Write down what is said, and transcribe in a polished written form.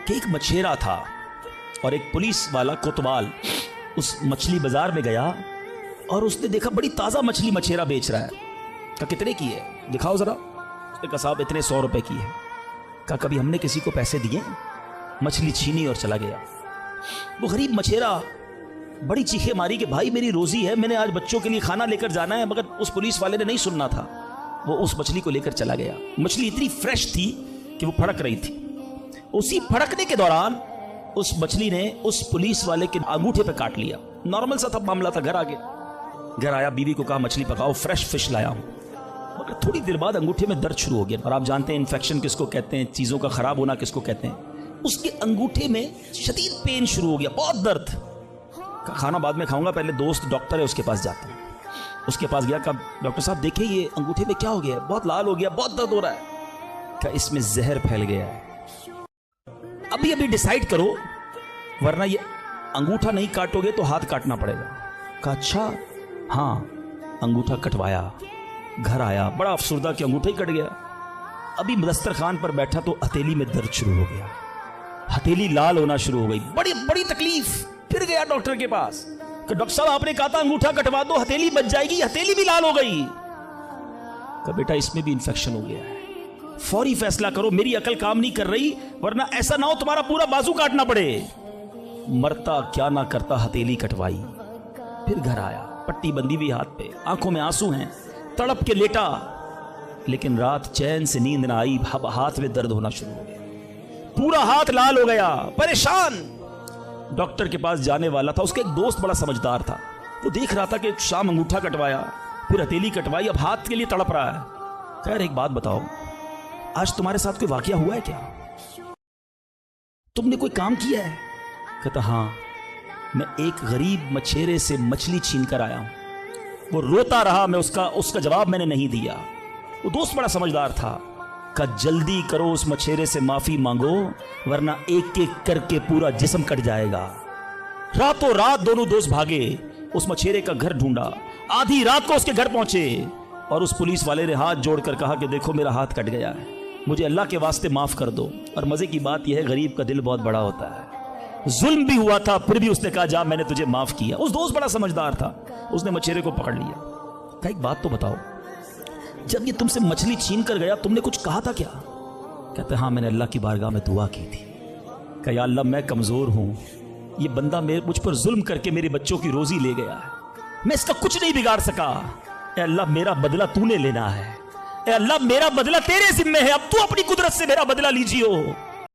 کہ ایک مچھیرا تھا اور ایک پولیس والا کوتوال اس مچھلی بازار میں گیا اور اس نے دیکھا بڑی تازہ مچھلی مچھیرا بیچ رہا ہے. کہا کتنے کی ہے دکھاؤ ذرا. اس نے کہا صاحب اتنے 100 روپے کی ہے. کہا کبھی ہم نے کسی کو پیسے دیے؟ مچھلی چھینی اور چلا گیا. وہ غریب مچھیرا بڑی چیخیں ماری کہ بھائی میری روزی ہے, میں نے آج بچوں کے لیے کھانا لے کر جانا ہے. مگر اس پولیس والے نے نہیں سننا تھا, وہ اس مچھلی کو لے کر چلا گیا. مچھلی اتنی فریش تھی کہ وہ پھڑک رہی تھی. اسی پھڑکنے کے دوران اس مچھلی نے اس پولیس والے کے انگوٹھے پہ کاٹ لیا. نارمل سا تھا معاملہ تھا. گھر آیا, بیوی کو کہا مچھلی پکاؤ, فریش فش لایا ہوں. مگر تھوڑی دیر بعد انگوٹھے میں درد شروع ہو گیا. اور آپ جانتے ہیں انفیکشن کس کو کہتے ہیں, چیزوں کا خراب ہونا کس کو کہتے ہیں. اس کے انگوٹھے میں شدید پین شروع ہو گیا, بہت درد. کھانا بعد میں کھاؤں گا, پہلے دوست ڈاکٹر ہے اس کے پاس جاتا ہوں. اس کے پاس گیا, کہا ڈاکٹر صاحب دیکھیں یہ انگوٹھے میں کیا ہو گیا ہے, بہت لال ہو گیا, بہت درد ہو رہا ہے. کہا اس میں زہر پھیل گیا ہے, ابھی ڈیسائیڈ کرو ورنہ یہ انگوٹھا نہیں کاٹو گے تو ہاتھ کاٹنا پڑے گا. کہا اچھا ہاں. انگوٹھا کٹوایا, گھر آیا, بڑا افسردہ کہ انگوٹھا ہی کٹ گیا. ابھی دسترخوان پر بیٹھا تو ہتھیلی میں درد شروع ہو گیا, ہتھیلی لال ہونا شروع ہو گئی, بڑی بڑی تکلیف. پھر گیا ڈاکٹر کے پاس کہ ڈاکٹر صاحب آپ نے کہا تھا انگوٹھا کٹوا دو, ہتھیلی بچ جائے گی, ہتھیلی بھی لال ہو گئی. کہ بیٹا اس میں بھی انفیکشن ہو گیا ہے, فوری فیصلہ کرو, میری عقل کام نہیں کر رہی ورنہ ایسا نہ ہو تمہارا پورا بازو کاٹنا پڑے. مرتا کیا نہ کرتا, ہتھیلی کٹوائی. پھر گھر آیا, پٹی بندی ہوئی ہاتھ پہ, آنکھوں میں آنسو ہیں, تڑپ کے لیٹا. لیکن رات چین سے نیند نہ آئی, ہاتھ میں درد ہونا شروع ہو گیا, پورا ہاتھ لال ہو گیا, پریشان. ڈاکٹر کے پاس جانے والا تھا, اس کا ایک دوست بڑا سمجھدار تھا, وہ دیکھ رہا تھا کہ شام انگوٹھا کٹوایا, پھر ہتھیلی کٹوائی, اب ہاتھ کے لیے تڑپ رہا ہے. خیر ایک بات بتاؤ, آج تمہارے ساتھ کوئی واقعہ ہوا ہے کیا؟ تم نے کوئی کام کیا ہے؟ کہتا ہاں, میں ایک غریب مچھیرے سے مچھلی چھین کر آیا ہوں. وہ روتا رہا, میں اس کا جواب میں نے نہیں دیا. وہ دوست بڑا سمجھدار تھا, کہ جلدی کرو اس مچھیرے سے معافی مانگو ورنہ ایک ایک کر کے پورا جسم کٹ جائے گا. راتوں رات دونوں دوست بھاگے, اس مچھیرے کا گھر ڈھونڈا, آدھی رات کو اس کے گھر پہنچے اور اس پولیس والے نے ہاتھ جوڑ کر کہا کہ دیکھو میرا ہاتھ کٹ گیا ہے, مجھے اللہ کے واسطے معاف کر دو. اور مزے کی بات یہ ہے غریب کا دل بہت بڑا ہوتا ہے, ظلم بھی ہوا تھا پھر بھی اس نے کہا جا میں نے تجھے معاف کیا. اس دوست بڑا سمجھدار تھا, اس نے مچھیرے کو پکڑ لیا. کہا ایک بات تو بتاؤ, جب یہ تم سے مچھلی چھین کر گیا تم نے کچھ کہا تھا کیا؟ کہتے ہاں میں نے اللہ کی بارگاہ میں دعا کی تھی کہ یا اللہ میں کمزور ہوں, یہ بندہ مجھ پر ظلم کر کے میرے بچوں کی روزی لے گیا ہے, میں اس کا کچھ نہیں بگاڑ سکا. اے اللہ میرا بدلہ تو نے لینا ہے, اے اللہ میرا بدلہ تیرے ذمہ ہے, اب تو اپنی قدرت سے میرا بدلہ لیجیو.